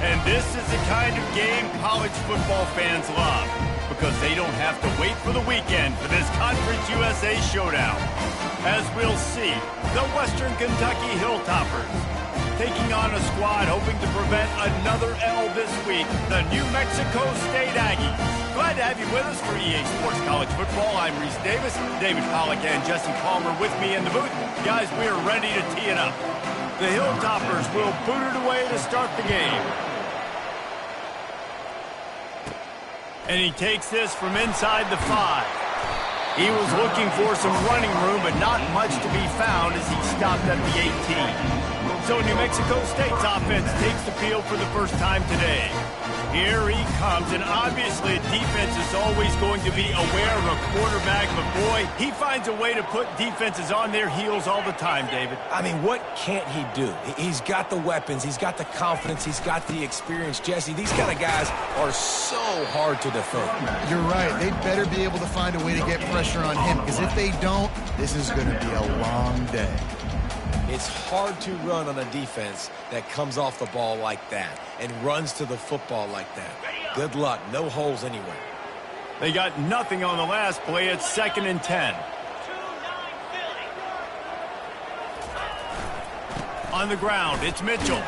And this is the kind of game college football fans love, because they don't have to wait for the weekend for this Conference USA showdown. As we'll see, the Western Kentucky Hilltoppers taking on a squad hoping to prevent another L this week, the New Mexico State Aggies. Glad to have you with us for EA Sports College Football. I'm Reese Davis, David Pollack and Jesse Palmer with me in the booth. Guys, we are ready to tee it up. The Hilltoppers will boot it away to start the game. And he takes this from inside the 5. He was looking for some running room, but not much to be found as he stopped at the 18. So New Mexico State's offense takes the field for the first time today. Here he comes, and obviously defense is always going to be aware of a quarterback, but boy, he finds a way to put defenses on their heels all the time, David. I mean, what can't he do? He's got the weapons, he's got the confidence, he's got the experience. Jesse, these kind of guys are so hard to defend. You're right. They better be able to find a way to get pressure on him, because if they don't, this is going to be a long day. It's hard to run on a defense that comes off the ball like that and runs to the football like that. Good luck. No holes anywhere. They got nothing on the last play. It's 2nd and 10. On the ground, it's Mitchell.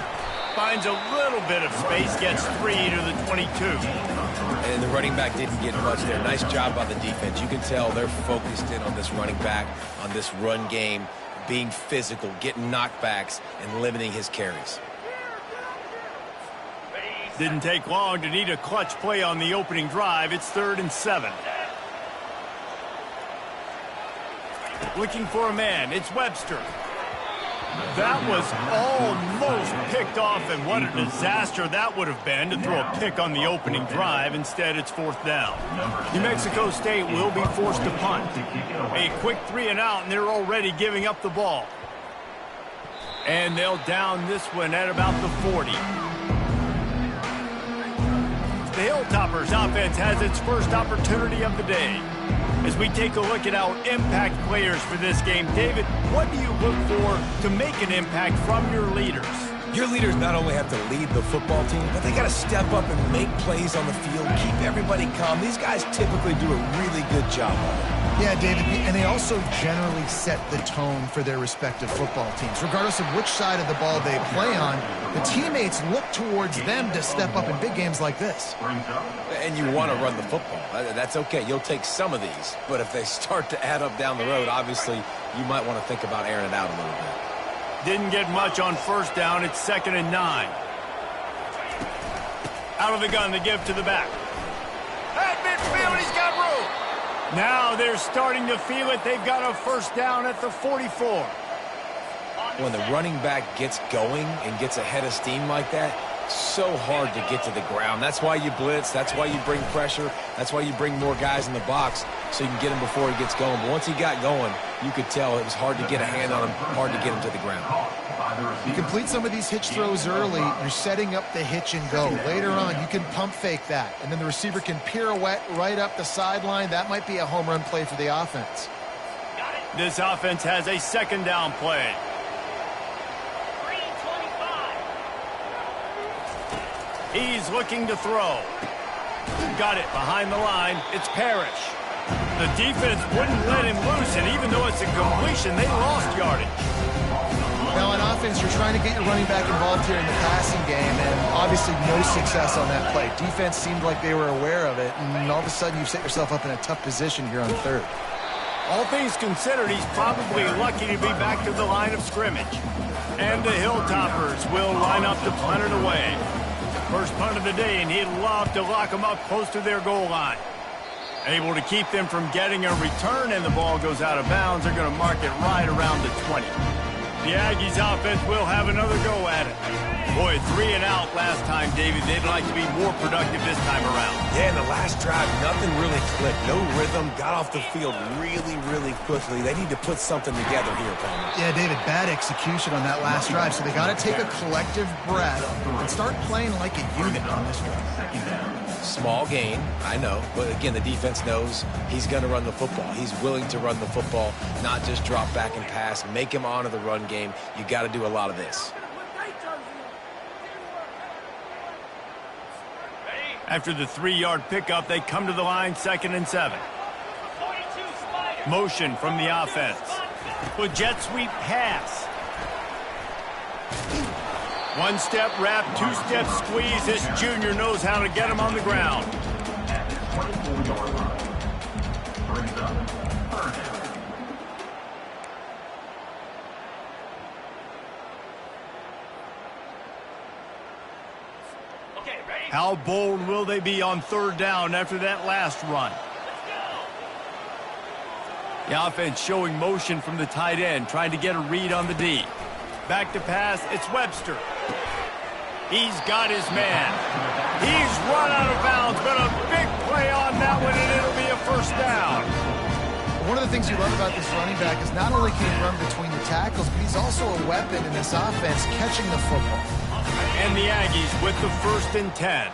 Finds a little bit of space, gets 3 to the 22. And the running back didn't get much there. Nice job by the defense. You can tell they're focused in on this running back, on this run game, being physical, getting knockbacks, and limiting his carries. Didn't take long to need a clutch play on the opening drive. It's 3rd and 7. Looking for a man. It's Webster. That was almost picked off, and what a disaster that would have been to throw a pick on the opening drive. Instead, it's 4th down. New Mexico State will be forced to punt. A quick 3 and out, and they're already giving up the ball. And they'll down this one at about the 40. The Hilltoppers offense has its first opportunity of the day. As we take a look at our impact players for this game, David, what do you look for to make an impact from your leaders? Your leaders not only have to lead the football team, but they got to step up and make plays on the field, keep everybody calm. These guys typically do a really good job of it. Yeah, David, and they also generally set the tone for their respective football teams. Regardless of which side of the ball they play on, the teammates look towards them to step up in big games like this. And you want to run the football. That's okay. You'll take some of these. But if they start to add up down the road, obviously, you might want to think about airing it out a little bit. Didn't get much on 1st down. It's 2nd and 9. Out of the gun, the give to the back. At midfield, he's got room. Now they're starting to feel it. They've got a 1st down at the 44. When the running back gets going and gets ahead of steam like that, so hard to get to the ground. That's why you blitz. That's why you bring pressure. That's why you bring more guys in the box so you can get him before he gets going. But once he got going, you could tell it was hard to get a hand on him, hard to get him to the ground. You complete some of these hitch throws early, you're setting up the hitch and go. Later on, you can pump fake that, and then the receiver can pirouette right up the sideline. That might be a home run play for the offense. This offense has a 2nd down play. He's looking to throw. Got it behind the line. It's Parrish. The defense wouldn't let him loose, and even though it's a completion, they lost yardage. Now, on offense, you're trying to get your running back involved here in the passing game, and obviously no success on that play. Defense seemed like they were aware of it, and all of a sudden you've set yourself up in a tough position here on 3rd. All things considered, he's probably lucky to be back to the line of scrimmage. And the Hilltoppers will line up to punt it away. First punt of the day, and he'd love to lock them up close to their goal line. Able to keep them from getting a return, and the ball goes out of bounds. They're going to mark it right around the 20. The Aggies offense will have another go at it. Boy, 3 and out last time, David. They'd like to be more productive this time around. Yeah, in the last drive, nothing really clicked. No rhythm, got off the field really, really quickly. They need to put something together here, Palmer. Yeah, David, bad execution on that last drive, so they got to take a collective breath and start playing like a unit on this one. Small gain, I know, but again, the defense knows he's going to run the football. He's willing to run the football, not just drop back and pass, make him honor the run game. You got to do a lot of this. After the 3-yard pickup, they come to the line, 2nd and 7. Motion from the offense. With jet sweep pass. One-step wrap, two-step squeeze. This junior knows how to get him on the ground. How bold will they be on 3rd down after that last run? The offense showing motion from the tight end, trying to get a read on the D. Back to pass, it's Webster. He's got his man. He's run out of bounds, but a big play on that one, and it'll be a 1st down. One of the things you love about this running back is not only can he run between the tackles, but he's also a weapon in this offense catching the football. And the Aggies with the 1st and 10.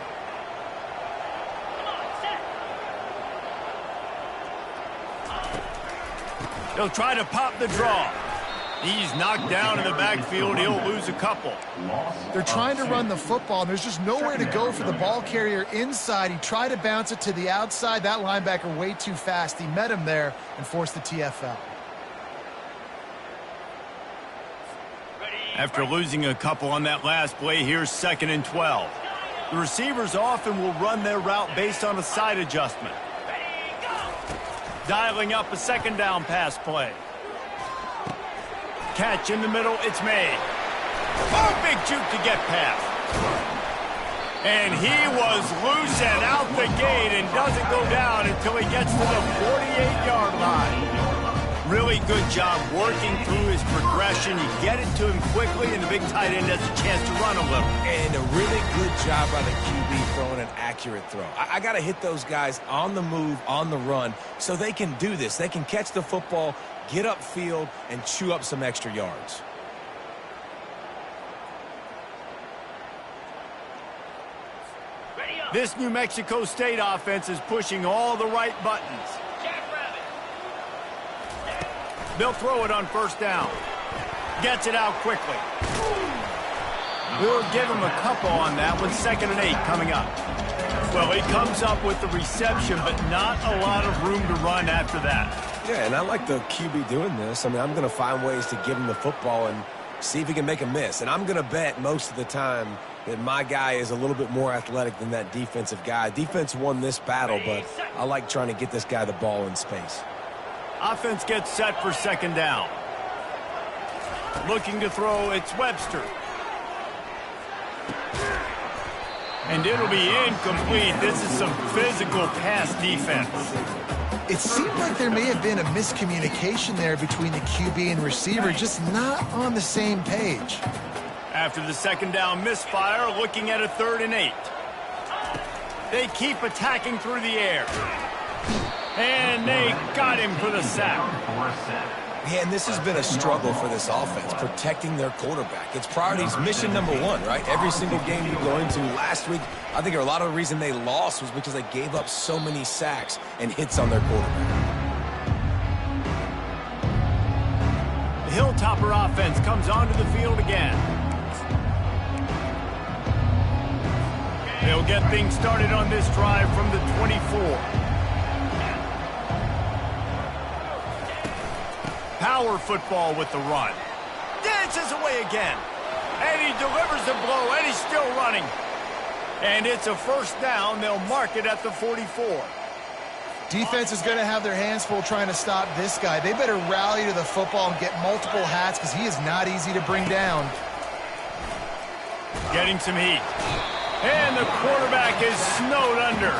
They'll try to pop the draw. He's knocked down in the backfield. He'll lose a couple. They're trying to run the football, and there's just nowhere to go for the ball carrier inside. He tried to bounce it to the outside. That linebacker way too fast. He met him there and forced the TFL. After losing a couple on that last play, here's 2nd and 12. The receivers often will run their route based on a side adjustment. Dialing up a 2nd down pass play. Catch in the middle, it's made. Oh, big juke to get past. And he was loose and out the gate and doesn't go down until he gets to the 48-yard line. Really good job working through his progression. You get it to him quickly, and the big tight end has a chance to run a little. And a really good job by the QB throwing an accurate throw. I got to hit those guys on the move, on the run, so they can do this. They can catch the football, get upfield, and chew up some extra yards. This New Mexico State offense is pushing all the right buttons. They'll throw it on 1st down. Gets it out quickly. We'll give him a couple on that with 2nd and 8 coming up. Well, he comes up with the reception, but not a lot of room to run after that. Yeah, and I like the QB doing this. I mean, I'm going to find ways to give him the football and see if he can make a miss. And I'm going to bet most of the time that my guy is a little bit more athletic than that defensive guy. Defense won this battle, but I like trying to get this guy the ball in space. Offense gets set for 2nd down. Looking to throw, it's Webster. And it'll be incomplete. This is some physical pass defense. It seemed like there may have been a miscommunication there between the QB and receiver, just not on the same page. After the 2nd down misfire, looking at a 3rd and 8. They keep attacking through the air. And they got him for the sack. Man, this has been a struggle for this offense, protecting their quarterback. It's priorities mission #1, right? Every single game you go into. Last week, I think a lot of the reason they lost was because they gave up so many sacks and hits on their quarterback. The Hilltopper offense comes onto the field again. They'll get things started on this drive from the 24. Power football with the run. Dances away again. And he delivers the blow, and he's still running. And it's a 1st down. They'll mark it at the 44. Defense is going to have their hands full trying to stop this guy. They better rally to the football and get multiple hats because he is not easy to bring down. Getting some heat. And the quarterback is snowed under.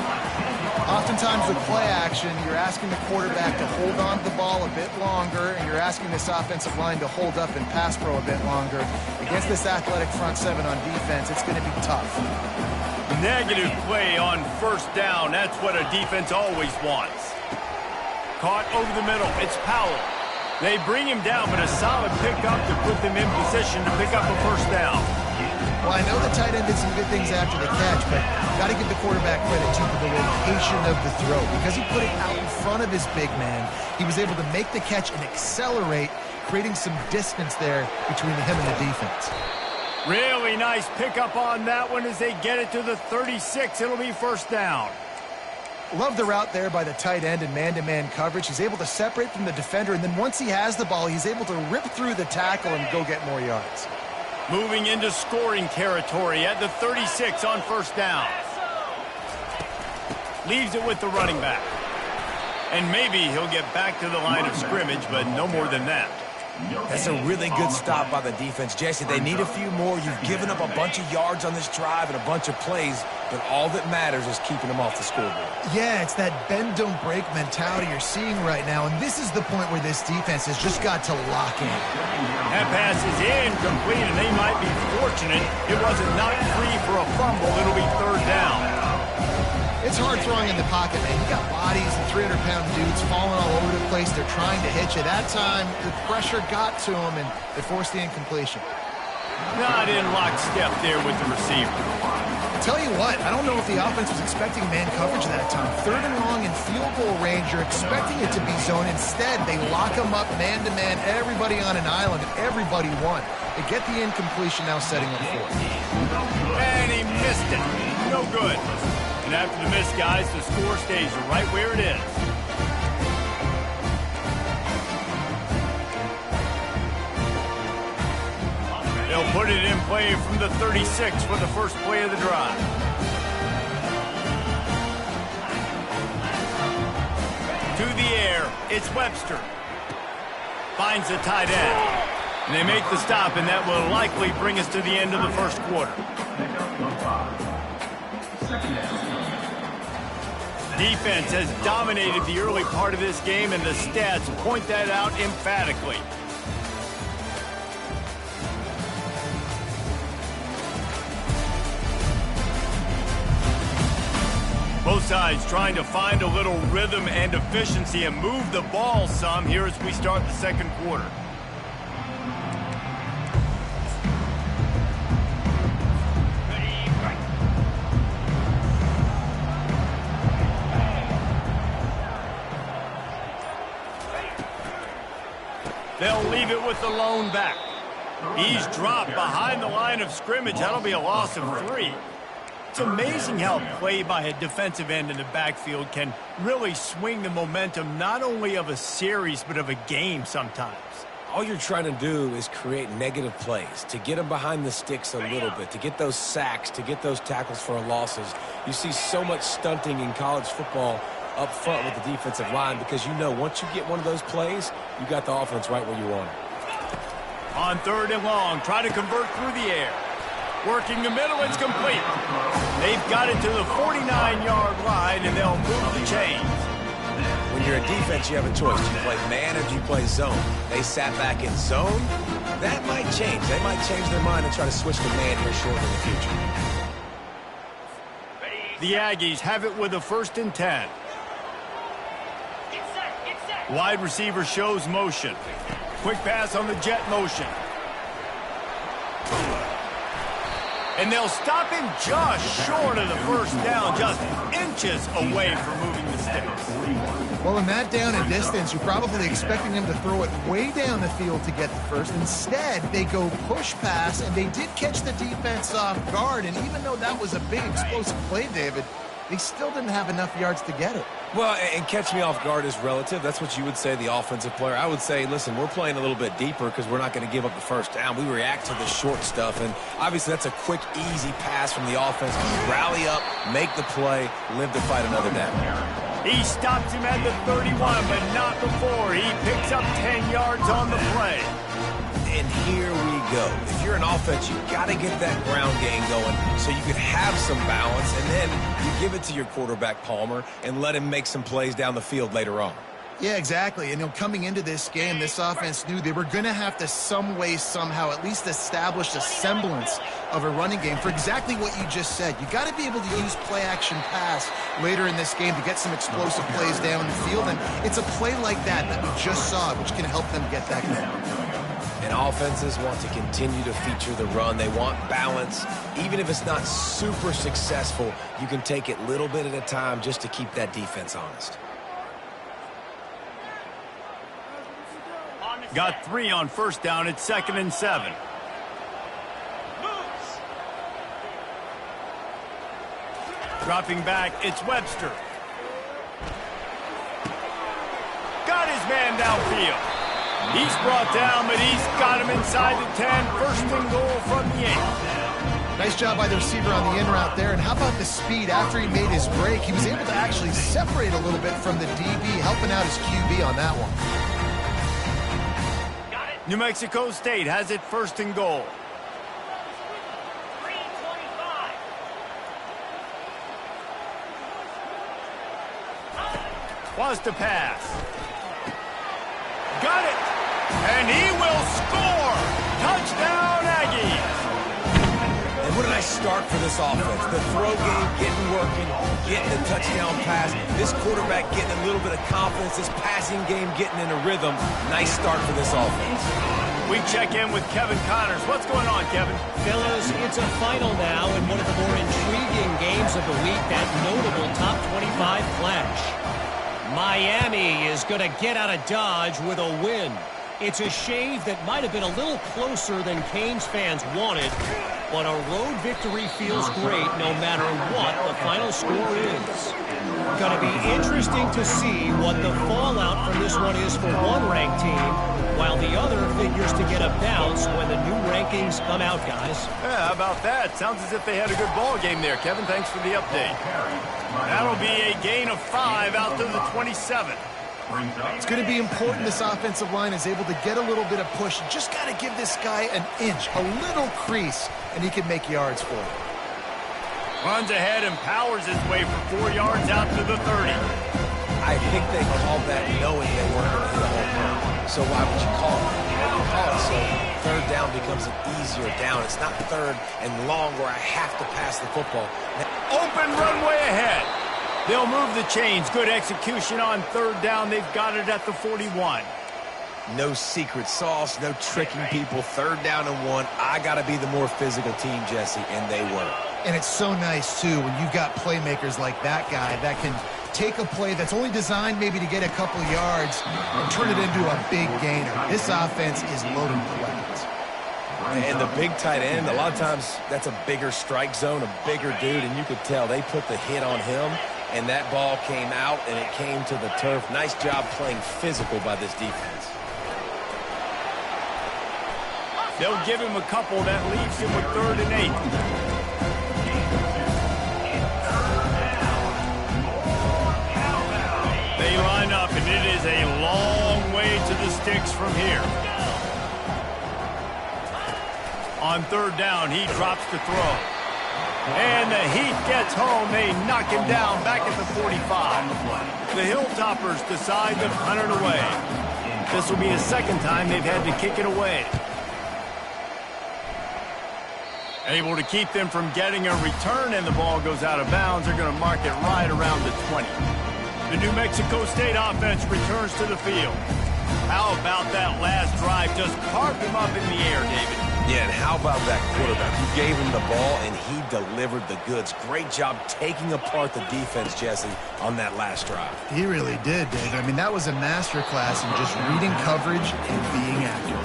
Oftentimes with play action, you're asking the quarterback to hold on to the ball a bit longer, and you're asking this offensive line to hold up and pass pro a bit longer. Against this athletic front 7 on defense, it's going to be tough. Negative play on 1st down. That's what a defense always wants. Caught over the middle. It's Powell. They bring him down, but a solid pickup to put them in position to pick up a 1st down. Well, I know the tight end did some good things after the catch, but got to give the quarterback credit, too, for the location of the throw. Because he put it out in front of his big man, he was able to make the catch and accelerate, creating some distance there between him and the defense. Really nice pickup on that one as they get it to the 36. It'll be first down. Love the route there by the tight end in man-to-man coverage. He's able to separate from the defender, and then once he has the ball, he's able to rip through the tackle and go get more yards. Moving into scoring territory at the 36 on first down. Leaves it with the running back. And maybe he'll get back to the line of scrimmage, but no more than that. That's a really good stop by the defense. Jesse, they need a few more. You've given up a bunch of yards on this drive and a bunch of plays, but all that matters is keeping them off the scoreboard. Yeah, it's that bend, don't break mentality you're seeing right now, and this is the point where this defense has just got to lock in. That pass is incomplete, and they might be fortunate it wasn't knocked free for a fumble. It'll be third down. It's hard throwing in the pocket, man. You got bodies and 300-pound dudes falling all over the place. They're trying to hit you. That time, the pressure got to them, and they forced the incompletion. Not in lockstep there with the receiver. Tell you what, I don't know if the offense was expecting man coverage that time. Third and long in field goal range, you're expecting it to be zone. Instead, they lock them up man-to-man, everybody on an island, and everybody won. They get the incompletion now setting up fourth. And he missed it. No good. And after the miss, guys, the score stays right where it is. They'll put it in play from the 36 for the first play of the drive. To the air, it's Webster. Finds the tight end. And they make the stop, and that will likely bring us to the end of the first quarter. Defense has dominated the early part of this game, and the stats point that out emphatically. Both sides trying to find a little rhythm and efficiency and move the ball some here as we start the second quarter. They'll leave it with the lone back. He's dropped behind the line of scrimmage. That'll be a loss of 3. It's amazing how play by a defensive end in the backfield can really swing the momentum not only of a series but of a game sometimes. All you're trying to do is create negative plays, to get them behind the sticks a little bit, to get those sacks, to get those tackles for losses. You see so much stunting in college football up front with the defensive line because you know once you get one of those plays, you got the offense right where you want it. On third and long, try to convert through the air. Working the middle, it's complete. They've got it to the 49-yard line, and they'll move the chains. When you're a defense, you have a choice. Do you play man or do you play zone? They sat back in zone. That might change. They might change their mind and try to switch to man here shortly in the future. The Aggies have it with a 1st and 10. Wide receiver shows motion. Quick pass on the jet motion. And they'll stop him just short of the first down, just inches away from moving the sticks. Well, in that down and distance, you're probably expecting him to throw it way down the field to get the first. Instead, they go push pass, and they did catch the defense off guard. And even though that was a big explosive play, David, they still didn't have enough yards to get it. Well, and catch me off guard is relative. That's what you would say, the offensive player. I would say, listen, we're playing a little bit deeper because we're not going to give up the first down. We react to the short stuff, and obviously that's a quick, easy pass from the offense. Rally up, make the play, live to fight another down. He stops him at the 31, but not before. He picks up 10 yards on the play. And here we go. If you're an offense, you've got to get that ground game going so you can have some balance, and then you give it to your quarterback, Palmer, and let him make some plays down the field later on. Yeah, exactly. And coming into this game, this offense knew they were going to have to some way, somehow, at least establish a semblance of a running game for exactly what you just said. You got to be able to use play-action pass later in this game to get some explosive plays down the field, and it's a play like that that we just saw, which can help them get that going. And offenses want to continue to feature the run. They want balance. Even if it's not super successful, you can take it little bit at a time just to keep that defense honest. Got 3 on first down. It's 2nd and 7. Dropping back, it's Webster. Got his man downfield. He's brought down, but he's got him inside the 10. First and goal from the 8. Nice job by the receiver on the in route there. And how about the speed after he made his break? He was able to actually separate a little bit from the DB, helping out his QB on that one. New Mexico State has it first and goal. Was to pass. Got it. And he will score. Touchdown, Aggies. And what a nice start for this offense. The throw game getting working, getting the touchdown pass. This quarterback getting a little bit of confidence. This passing game getting in a rhythm. Nice start for this offense. We check in with Kevin Connors. What's going on, Kevin? Fellas, it's a final now in one of the more intriguing games of the week, that notable top 25 clash. Miami is going to get out of Dodge with a win. It's a shave that might have been a little closer than Canes fans wanted, but a road victory feels great no matter what the final score is. Going to be interesting to see what the fallout from this one is for one ranked team, while the other figures to get a bounce when the new rankings come out, guys. Yeah, how about that? Sounds as if they had a good ball game there, Kevin. Thanks for the update. That'll be a gain of 5 out to the 27. It's going to be important this offensive line is able to get a little bit of push. You just got to give this guy an inch, a little crease, and he can make yards for it. Runs ahead and powers his way for 4 yards out to the 30. I think they called that knowing they weren't going to hit a home run. So why would you call it? Call it so third down becomes an easier down. It's not third and long where I have to pass the football. Open runway ahead. They'll move the chains. Good execution on third down. They've got it at the 41. No secret sauce, no tricking people. Third down and 1. I got to be the more physical team, Jesse, and they were. And it's so nice, too, when you've got playmakers like that guy that can take a play that's only designed maybe to get a couple of yards and turn it into a big gainer. This offense is loaded with weapons. And the big tight end, a lot of times that's a bigger strike zone, a bigger dude, and you could tell they put the hit on him, and that ball came out, and it came to the turf. Nice job playing physical by this defense. They'll give him a couple. That leaves him with 3rd and 8. They line up, and it is a long way to the sticks from here. On 3rd down, he drops the throw. And the Heat gets home. They knock him down back at the 45. The Hilltoppers decide to punt it away. This will be the 2nd time they've had to kick it away. Able to keep them from getting a return, and the ball goes out of bounds. They're going to mark it right around the 20. The New Mexico State offense returns to the field. How about that last drive? Just carved him up in the air, David. Yeah, and how about that quarterback? You gave him the ball, and he delivered the goods. Great job taking apart the defense, Jesse, on that last drive. He really did, David. I mean, that was a masterclass in just reading coverage and being accurate.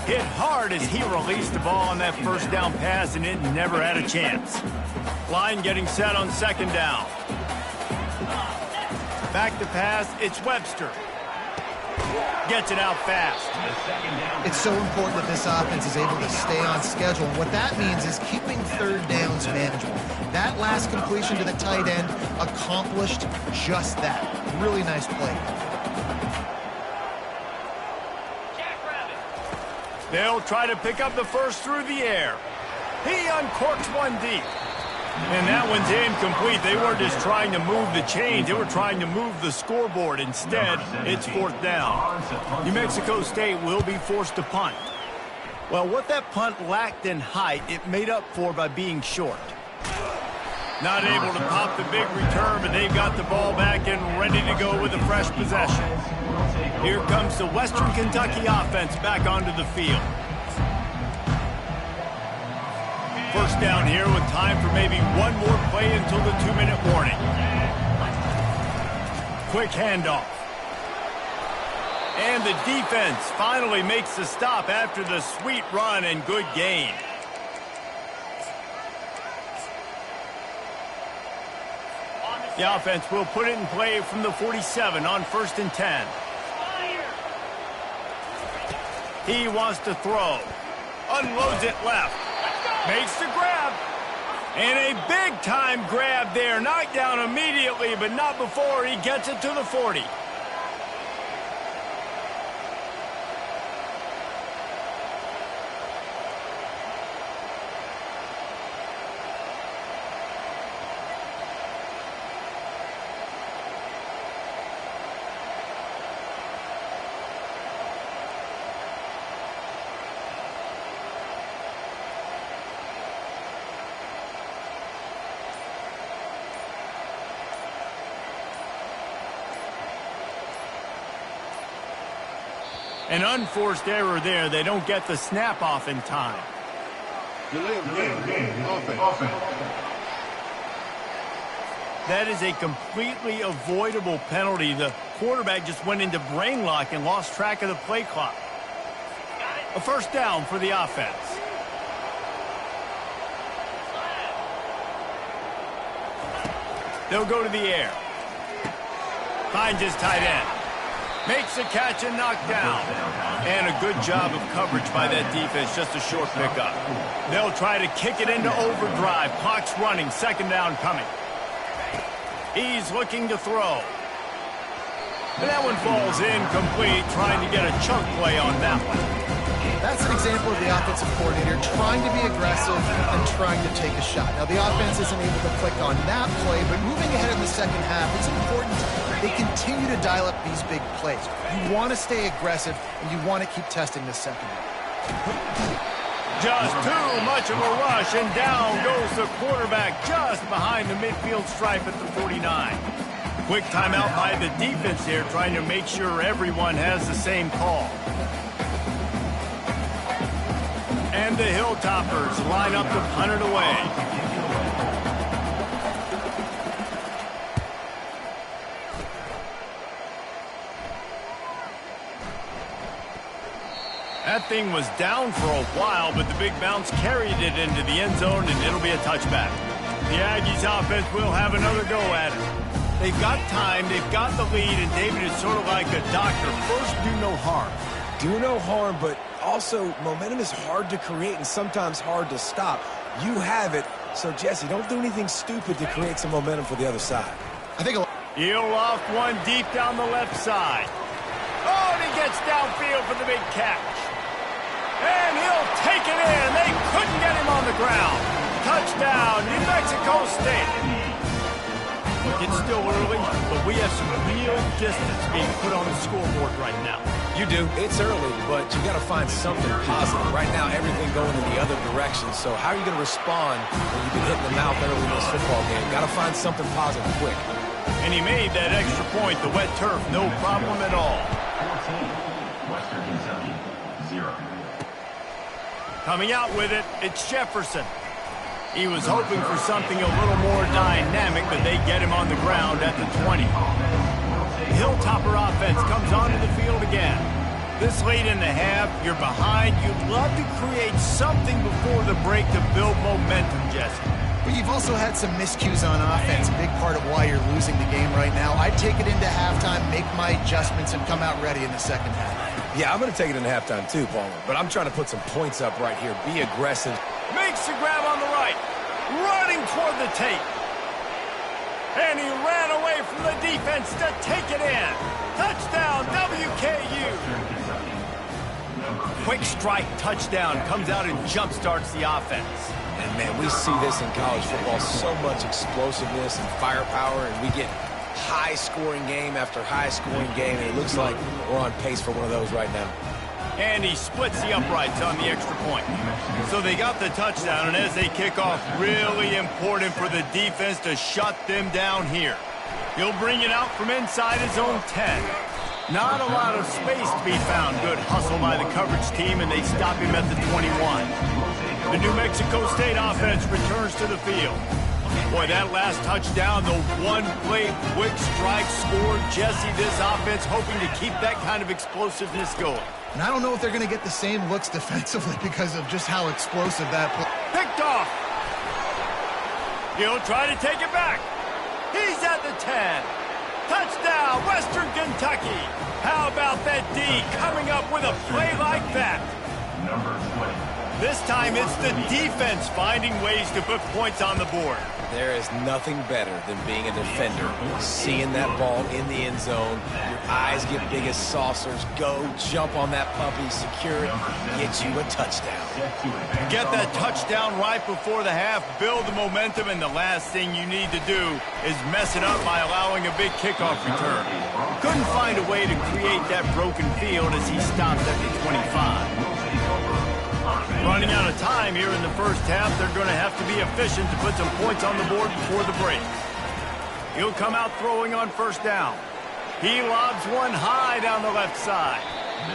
Hit hard as he released the ball on that 1st down pass, and it never had a chance. Line getting set on 2nd down. Back to pass, it's Webster. Gets it out fast. It's so important that this offense is able to stay on schedule. And what that means is keeping 3rd downs manageable. That last completion to the tight end accomplished just that. Really nice play. They'll try to pick up the first through the air. He uncorks one deep. And that one's incomplete. They weren't just trying to move the chains. They were trying to move the scoreboard. Instead, it's 4th down. New Mexico State will be forced to punt. Well, what that punt lacked in height, it made up for by being short. Not able to pop the big return, but they've got the ball back and ready to go with a fresh possession. Here comes the Western Kentucky offense back onto the field. First down here with time for maybe one more play until the 2-minute warning. Quick handoff. And the defense finally makes the stop after the sweet run and good gain. The offense will put it in play from the 47 on 1st and 10. He wants to throw. Unloads it left. Makes the grab. And a big-time grab there. Knocked down immediately, but not before he gets it to the 40. An unforced error there. They don't get the snap off in time. Delay of game. Offense. That is a completely avoidable penalty. The quarterback just went into brain lock and lost track of the play clock. A first down for the offense. They'll go to the air. Finds his tight end. Makes the catch and knocked down. And a good job of coverage by that defense, just a short pickup. They'll try to kick it into overdrive. Clock's running, 2nd down coming. He's looking to throw. And that one falls incomplete, trying to get a chunk play on that one. That's an example of the offensive coordinator trying to be aggressive and trying to take a shot. Now, the offense isn't able to click on that play, but moving ahead in the second half, it's important they continue to dial up these big plays. You want to stay aggressive, and you want to keep testing this secondary. Just too much of a rush, and down goes the quarterback just behind the midfield stripe at the 49. Quick timeout by the defense here, trying to make sure everyone has the same call. And the Hilltoppers line up to punt it away. That thing was down for a while, but the big bounce carried it into the end zone, and it'll be a touchback. The Aggies offense will have another go at it. They've got time, they've got the lead, and David is sort of like a doctor. First, do no harm. Do no harm, but also momentum is hard to create and sometimes hard to stop. You have it, so Jesse, don't do anything stupid to create some momentum for the other side. I think He'll loft one deep down the left side. Oh, and he gets downfield for the big catch. And he'll take it in. They couldn't get him on the ground. Touchdown, New Mexico State. Look, it's still early, but we have some real distance being put on the scoreboard right now. You do. It's early, but you got to find something positive. Right now, everything going in the other direction. So how are you going to respond when you've been hit in the mouth early in this football game? Got to find something positive quick. And he made that extra point. The wet turf, no problem at all. 14, Western Kentucky, 0. Coming out with it, it's Jefferson. He was hoping for something a little more dynamic, but they get him on the ground at the 20. Hilltopper offense comes onto the field again. This late in the half, you're behind. You'd love to create something before the break to build momentum, Jesse. But you've also had some miscues on offense, a big part of why you're losing the game right now. I'd take it into halftime, make my adjustments, and come out ready in the second half. Yeah, I'm going to take it into halftime too, Palmer. But I'm trying to put some points up right here. Be aggressive. Makes the grab on the right. Running toward the tape. And he ran away from the defense to take it in. Touchdown, WKU. Quick strike touchdown comes out and jump-starts the offense. And, man, we see this in college football. So much explosiveness and firepower, and we get high-scoring game after high-scoring game, and it looks like we're on pace for one of those right now. And he splits the uprights on the extra point. So they got the touchdown, and as they kick off, really important for the defense to shut them down here. He'll bring it out from inside his own 10. Not a lot of space to be found. Good hustle by the coverage team, and they stop him at the 21. The New Mexico State offense returns to the field. Boy, that last touchdown, the one-play quick strike scored. Jesse, this offense hoping to keep that kind of explosiveness going. And I don't know if they're going to get the same looks defensively because of just how explosive that play. Picked off. He'll try to take it back. He's at the 10. Touchdown, Western Kentucky. How about that D coming up with a play like that? Number 20. This time it's the defense finding ways to put points on the board. There is nothing better than being a defender. Seeing that ball in the end zone, your eyes get big as saucers. Go, jump on that puppy, secure it, get you a touchdown. Get that touchdown right before the half, build the momentum, and the last thing you need to do is mess it up by allowing a big kickoff return. Couldn't find a way to create that broken field as he stopped at the 25. Running out of time here in the first half, they're going to have to be efficient to put some points on the board before the break. He'll come out throwing on first down. He lobs one high down the left side.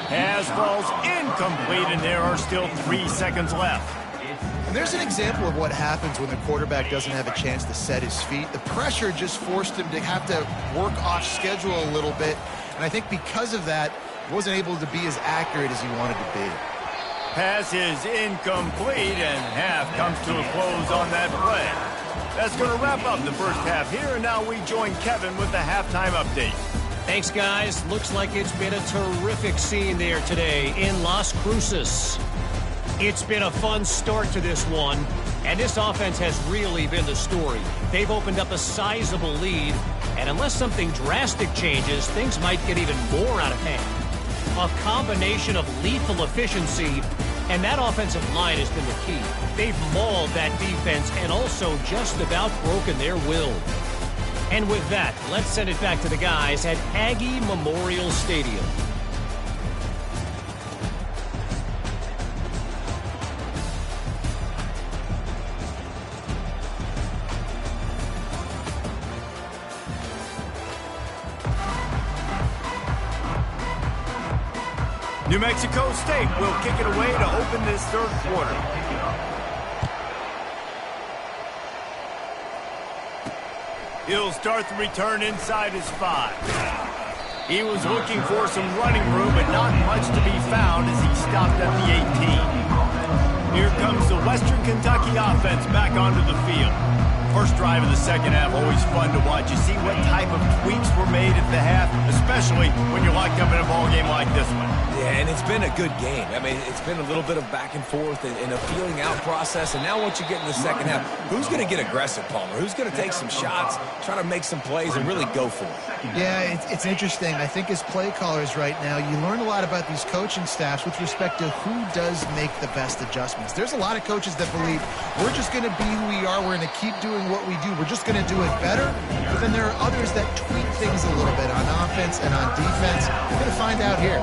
Pass falls incomplete, and there are still 3 seconds left. And there's an example of what happens when the quarterback doesn't have a chance to set his feet. The pressure just forced him to have to work off schedule a little bit, and I think because of that, he wasn't able to be as accurate as he wanted to be. Pass is incomplete, and half comes to a close on that play. That's going to wrap up the first half here, and now we join Kevin with the halftime update. Thanks, guys. Looks like it's been a terrific scene there today in Las Cruces. It's been a fun start to this one, and this offense has really been the story. They've opened up a sizable lead, and unless something drastic changes, things might get even more out of hand. A combination of lethal efficiency, and that offensive line has been the key. They've mauled that defense and also just about broken their will. And with that, let's send it back to the guys at Aggie Memorial Stadium. New Mexico State will kick it away to open this third quarter. He'll start the return inside his 5. He was looking for some running room, but not much to be found as he stopped at the 18. Here comes the Western Kentucky offense back onto the field. First drive of the second half, always fun to watch. You see what type of tweaks were made at the half, especially when you're locked up in a ball game like this one. Yeah, and it's been a good game. I mean, it's been a little bit of back and forth and a feeling out process. And now once you get in the second half, who's going to get aggressive, Palmer? Who's going to take some shots, try to make some plays, and really go for it? Yeah, it's interesting. I think as play callers right now, you learn a lot about these coaching staffs with respect to who does make the best adjustments. There's a lot of coaches that believe we're just going to be who we are. We're going to keep doing what we do. We're just going to do it better. But then there are others that tweak things a little bit on offense and on defense. We're going to find out here.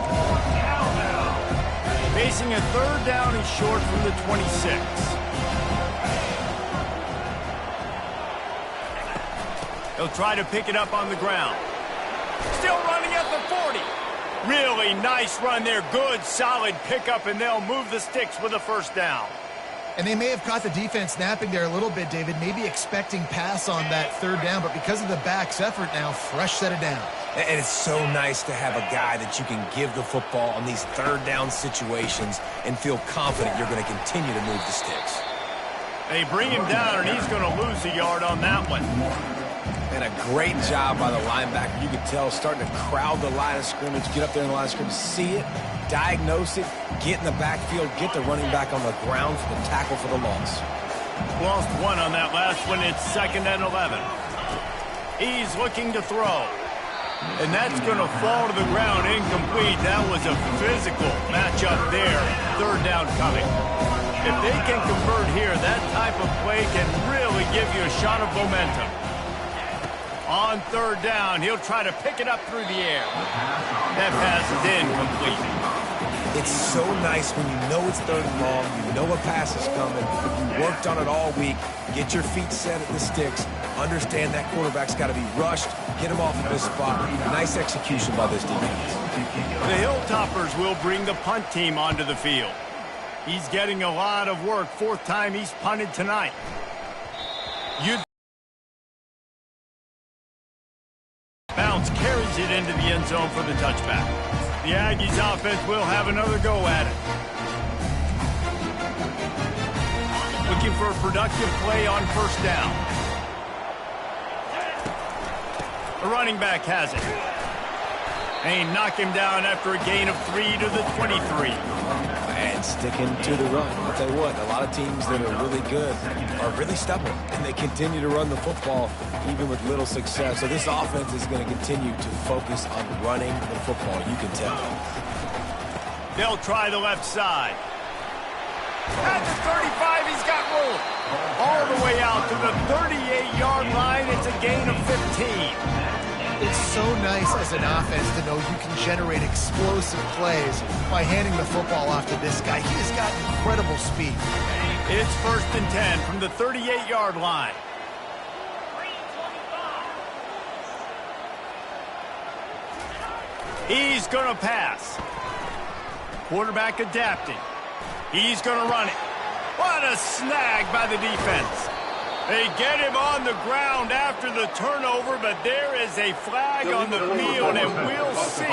Facing a third down, he's short from the 26. He'll try to pick it up on the ground. Still running at the 40. Really nice run there. Good, solid pickup, and they'll move the sticks with a first down. And they may have caught the defense napping there a little bit, David, maybe expecting pass on that third down, but because of the back's effort now, fresh set it down. And it's so nice to have a guy that you can give the football on these third down situations and feel confident you're going to continue to move the sticks. They bring him down, and he's going to lose a yard on that one. And a great job by the linebacker. You can tell starting to crowd the line of scrimmage, get up there in the line of scrimmage, see it, diagnose it, get in the backfield, get the running back on the ground for the tackle for the loss. Lost one on that last one. It's 2nd and 11. He's looking to throw. And that's going to fall to the ground incomplete. That was a physical matchup there. Third down coming. If they can convert here, that type of play can really give you a shot of momentum. On third down, he'll try to pick it up through the air. That pass is incomplete. It's so nice when you know it's third and long, you know a pass is coming, you worked on it all week, get your feet set at the sticks, understand that quarterback's got to be rushed, get him off of this spot. Nice execution by this defense. The Hilltoppers will bring the punt team onto the field. He's getting a lot of work. 4th time he's punted tonight. Bounce carries it into the end zone for the touchback. The Aggies offense will have another go at it. Looking for a productive play on first down. The running back has it. And he knocked him down after a gain of 3 to the 23. And sticking to the run. I'll tell you what, a lot of teams that are really good are really stubborn, and they continue to run the football even with little success. So this offense is going to continue to focus on running the football, you can tell. They'll try the left side. At the 35, he's got room. All the way out to the 38-yard line. It's a gain of 15. It's so nice as an offense to know you can generate explosive plays by handing the football off to this guy. He has got incredible speed. It's 1st and 10 from the 38-yard line. He's going to pass. Quarterback adapting. He's going to run it. What a snag by the defense. They get him on the ground after the turnover, but there is a flag on the field, and we'll see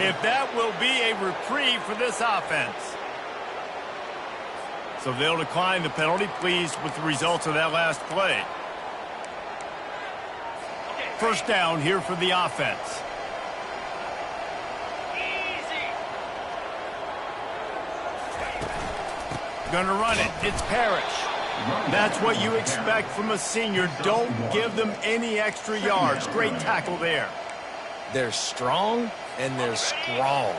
if that will be a reprieve for this offense. So they'll decline the penalty, pleased with the results of that last play. 1st down here for the offense. Gonna run it. It's Parrish. That's what you expect from a senior. Don't give them any extra yards. Great tackle there. They're strong and they're strong.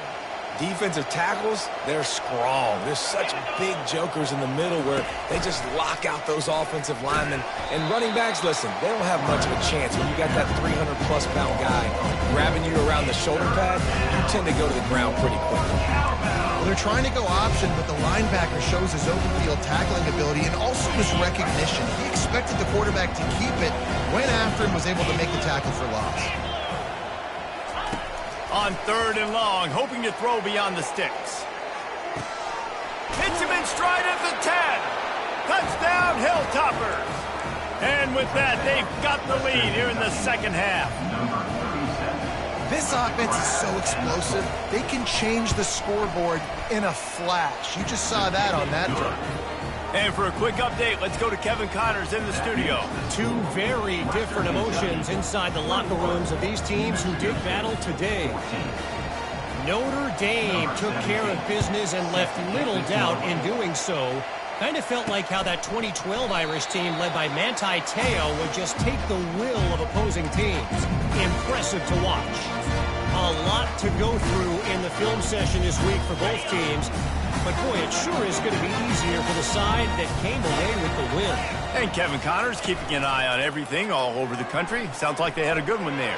Defensive tackles, they're strong. There's such big jokers in the middle where they just lock out those offensive linemen. And running backs, listen, they don't have much of a chance. When you got that 300-plus pound guy grabbing you around the shoulder pad, you tend to go to the ground pretty quickly. Well, they're trying to go option, but the linebacker shows his open field tackling ability and also his recognition. He expected the quarterback to keep it, went after him, was able to make the tackle for loss. On 3rd and long, hoping to throw beyond the sticks. Hits him in stride at the 10. Touchdown, Hilltoppers. And with that, they've got the lead here in the 2nd half. This offense is so explosive, they can change the scoreboard in a flash. You just saw that on that drive. And for a quick update, let's go to Kevin Connors in the studio. Two very different emotions inside the locker rooms of these teams who did battle today. Notre Dame took care of business and left little doubt in doing so. Kind of felt like how that 2012 Irish team led by Manti Te'o would just take the will of opposing teams. Impressive to watch. A lot to go through in the film session this week for both teams. But, boy, it sure is going to be easier for the side that came away with the win. And Kevin Connors keeping an eye on everything all over the country. Sounds like they had a good one there.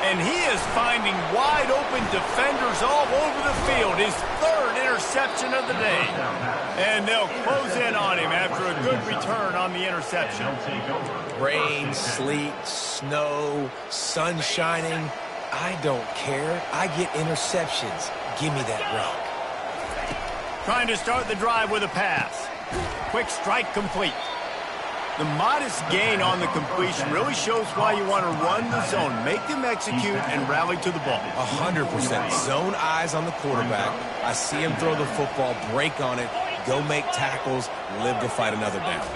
And he is finding wide-open defenders all over the field. His 3rd interception of the day. And they'll close in on him after a good return on the interception. Rain, sleet, snow, sun shining. I don't care. I get interceptions. Give me that rock. Trying to start the drive with a pass. Quick strike complete. The modest gain on the completion really shows why you want to run the zone. Make them execute and rally to the ball. 100%. Zone eyes on the quarterback. I see him throw the football, break on it, go make tackles, live to fight another down.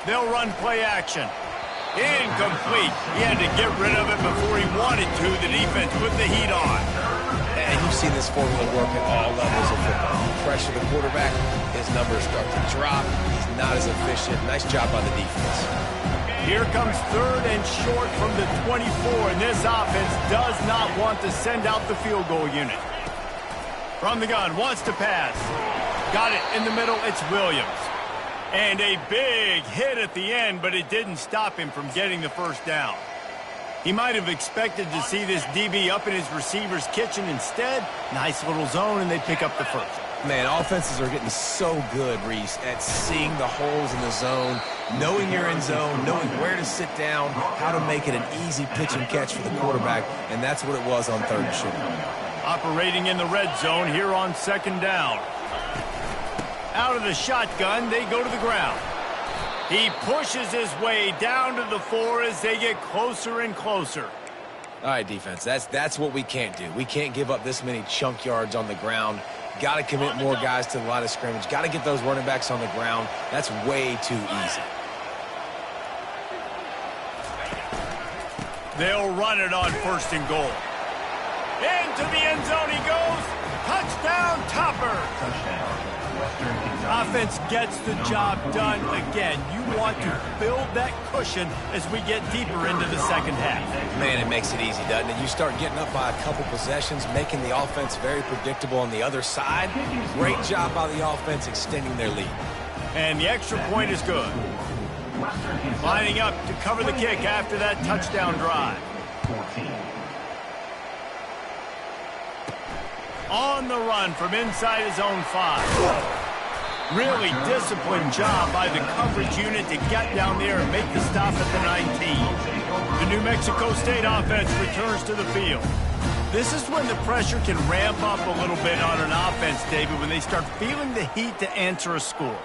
They'll run play action. Incomplete. He had to get rid of it before he wanted to. The defense put the heat on. And you've seen this formula work at all levels of football. Pressure the quarterback, his numbers start to drop. He's not as efficient. Nice job on the defense. Here comes 3rd and short from the 24, and this offense does not want to send out the field goal unit. From the gun, wants to pass. Got it in the middle, it's Williams. And a big hit at the end, but it didn't stop him from getting the 1st down. He might have expected to see this DB up in his receiver's kitchen. Instead, nice little zone, and they pick up the 1st. Man, offenses are getting so good, Reese, at seeing the holes in the zone, knowing you're in zone, knowing where to sit down, how to make it an easy pitch and catch for the quarterback, and that's what it was on 3rd and short. Operating in the red zone here on 2nd down. Out of the shotgun, they go to the ground. He pushes his way down to the 4 as they get closer and closer. All right, defense, that's what we can't do. We can't give up this many chunk yards on the ground. Got to commit more guys to the line of scrimmage. Got to get those running backs on the ground. That's way too easy. They'll run it on 1st and goal. Into the end zone he goes. Touchdown, Topper. Touchdown, Western Kentucky. Offense gets the job done again. You want to build that cushion as we get deeper into the second half. Man, it makes it easy, doesn't it? You start getting up by a couple possessions, making the offense very predictable on the other side. Great job by the offense extending their lead. And the extra point is good. Lining up to cover the kick after that touchdown drive. 14. On the run from inside his own 5. Really disciplined job by the coverage unit to get down there and make the stop at the 19. The New Mexico State offense returns to the field. This is when the pressure can ramp up a little bit on an offense, David, when they start feeling the heat to answer a score.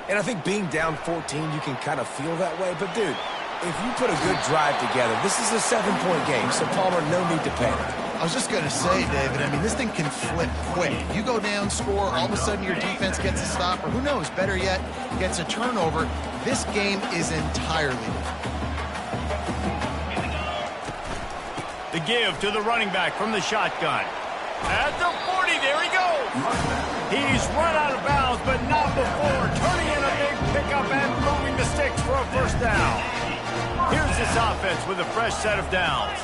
And I think being down 14, you can kind of feel that way. But, dude, if you put a good drive together, this is a 7-point game, so Palmer, no need to panic. I was just going to say, David, I mean, this thing can flip quick. You go down, score, all of a sudden your defense gets a stop, or who knows, better yet, gets a turnover. This game is entirely different. The give to the running back from the shotgun. At the 40, there he goes. He's run out of bounds, but not before turning in a big pickup and moving the sticks for a 1st down. Here's this offense with a fresh set of downs.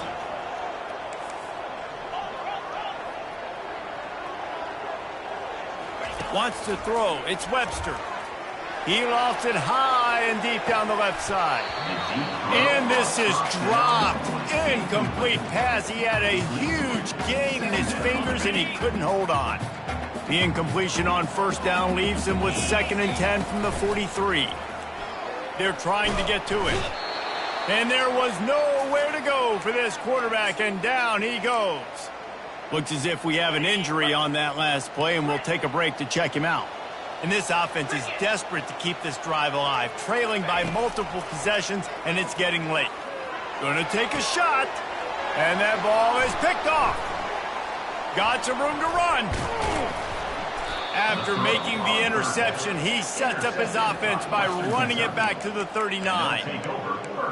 Wants to throw. It's Webster. He lofts it high and deep down the left side. And this is dropped. Incomplete pass. He had a huge gain in his fingers, and he couldn't hold on. The incompletion on 1st down leaves him with 2nd and 10 from the 43. They're trying to get to it. And there was nowhere to go for this quarterback, and down he goes. Looks as if we have an injury on that last play, and we'll take a break to check him out. And this offense is desperate to keep this drive alive, trailing by multiple possessions, and it's getting late. Gonna take a shot, and that ball is picked off. Got some room to run. After making the interception, he sets up his offense by running it back to the 39.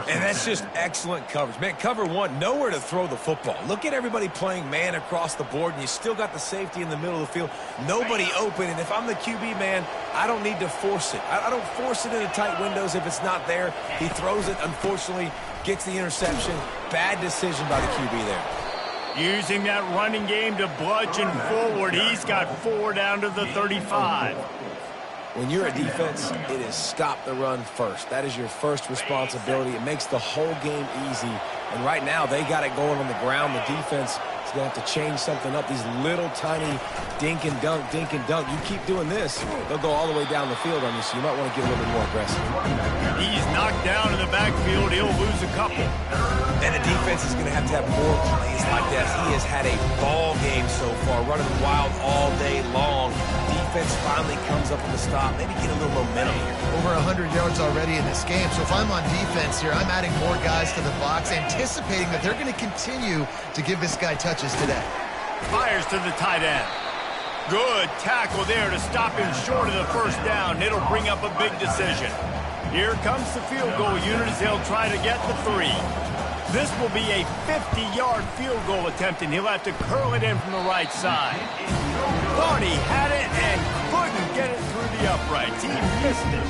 And that's just excellent coverage. Man, cover 1, nowhere to throw the football. Look at everybody playing man across the board, and you still got the safety in the middle of the field. Nobody open, and if I'm the QB, man, I don't need to force it. I don't force it into tight windows if it's not there. He throws it, unfortunately, gets the interception. Bad decision by the QB there. Using that running game to bludgeon forward. He's got 4 down to the 35. When you're a defense, it is stop the run first. That is your first responsibility. It makes the whole game easy. And right now, they got it going on the ground. The defense is going to have to change something up. These little tiny dink and dunk, dink and dunk. You keep doing this, they'll go all the way down the field on you, so you might want to get a little bit more aggressive. He's knocked down in the backfield. He'll lose a couple. And the defense is going to have more plays like that. He has had a ball game so far, running wild all day long. Defense finally comes up with a stop. Maybe get a little momentum here. Over 100 yards already in this game. So if I'm on defense here, I'm adding more guys to the box, anticipating that they're going to continue to give this guy touches today. Fires to the tight end. Good tackle there to stop him short of the 1st down. It'll bring up a big decision. Here comes the field goal unit as they'll try to get the 3. This will be a 50-yard field goal attempt, and he'll have to curl it in from the right side. Thought he had it and couldn't get it through the uprights. He missed it.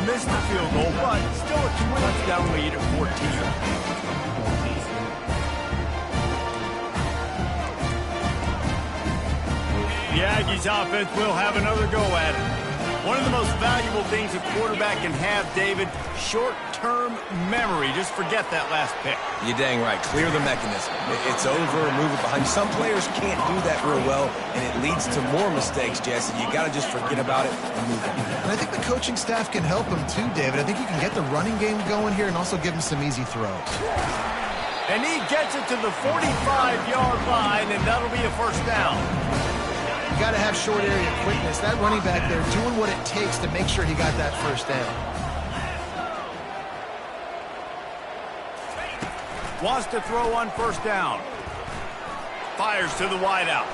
Missed the field goal, but still a 2-touchdown lead at 14. The Aggies offense will have another go at it. One of the most valuable things a quarterback can have, David, short-term memory. Just forget that last pick. You're dang right. Clear the mechanism. It's over, move it behind. Some players can't do that real well, and it leads to more mistakes, Jesse. You got to just forget about it and move on. And I think the coaching staff can help him too, David. I think you can get the running game going here and also give him some easy throws. And he gets it to the 45-yard line, and that'll be a 1st down. You got to have short area quickness. That running back there doing what it takes to make sure he got that 1st down. Wants to throw on 1st down. Fires to the wideout.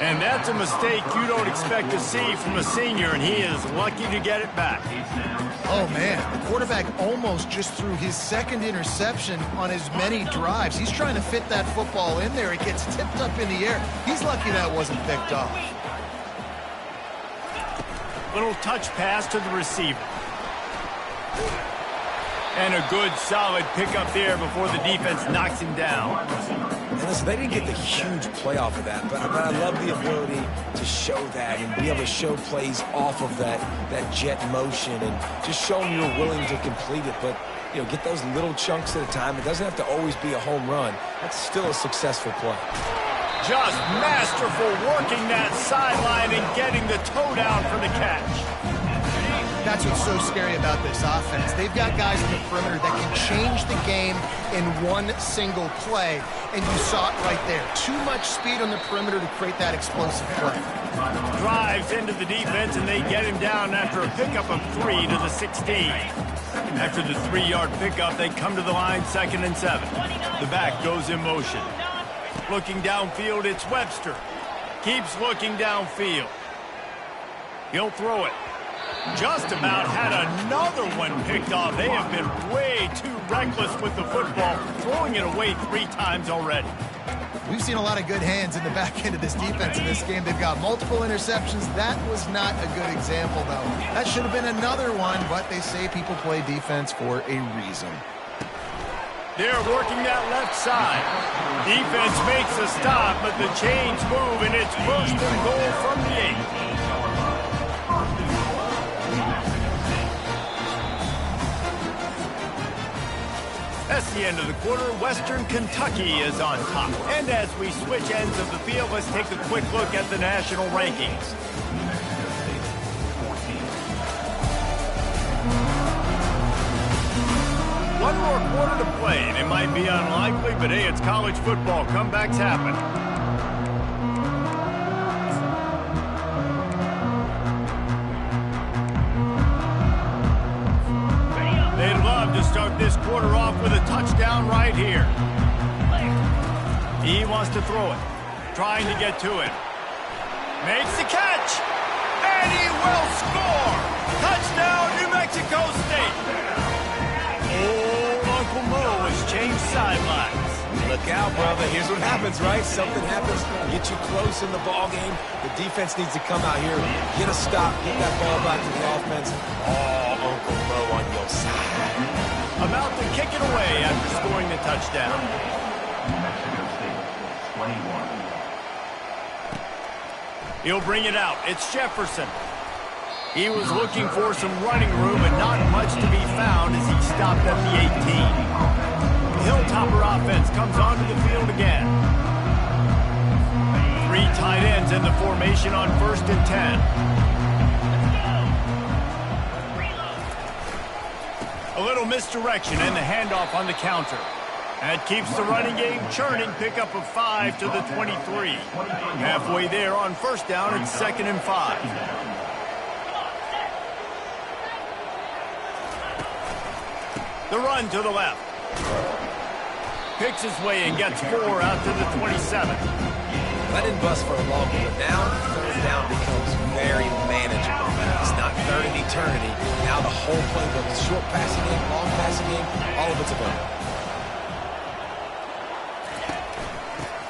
And that's a mistake you don't expect to see from a senior, and he is lucky to get it back. Oh, man, the quarterback almost just threw his second interception on as many drives. He's trying to fit that football in there. It gets tipped up in the air. He's lucky that wasn't picked off. Little touch pass to the receiver. And a good, solid pickup there before the defense knocks him down. And listen, they didn't get the huge play off of that, but I love the ability to show that and be able to show plays off of that jet motion and just show them you're willing to complete it. But, you know, get those little chunks at a time. It doesn't have to always be a home run. That's still a successful play. Just masterful working that sideline and getting the toe down for the catch. That's what's so scary about this offense. They've got guys in the perimeter that can change the game in one single play, and you saw it right there. Too much speed on the perimeter to create that explosive play. Drives into the defense, and they get him down after a pickup of 3 to the 16. After the 3-yard pickup, they come to the line 2nd and 7. The back goes in motion. Looking downfield, it's Webster. Keeps looking downfield. He'll throw it. Just about had another one picked off. They have been way too reckless with the football, throwing it away 3 times already. We've seen a lot of good hands in the back end of this defense in this game. They've got multiple interceptions. That was not a good example, though. That should have been another one, but they say people play defense for a reason. They're working that left side. Defense makes a stop, but the chains move, and it's 1st and goal from the 8. That's the end of the quarter. Western Kentucky is on top. And as we switch ends of the field, let's take a quick look at the national rankings. One more quarter to play, and it might be unlikely, but hey, it's college football. Comebacks happen. To start this quarter off with a touchdown right here. He wants to throw it, trying to get to it. Makes the catch, and he will score. Touchdown, New Mexico State. Oh, Uncle Mo has changed sidelines. Look out, brother. Here's what happens, right? Something happens, get you close in the ball game. The defense needs to come out here, get a stop, get that ball back to the offense. Oh, Uncle Mo on your side. About to kick it away after scoring the touchdown. New Mexico State, 21. He'll bring it out. It's Jefferson. He was looking for some running room, but not much to be found as he stopped at the 18. The Hilltopper offense comes onto the field again. 3 tight ends in the formation on 1st and 10. A little misdirection and the handoff on the counter. That keeps the running game churning. Pickup of 5 to the 23. Halfway there on 1st down, it's 2nd and 5. The run to the left. Picks his way and gets 4 out to the 27. That didn't bust for a long one, but now 3rd down becomes very manageable. It's not 3rd in eternity. Now the whole playbook, short passing game, long passing game, all of it's available.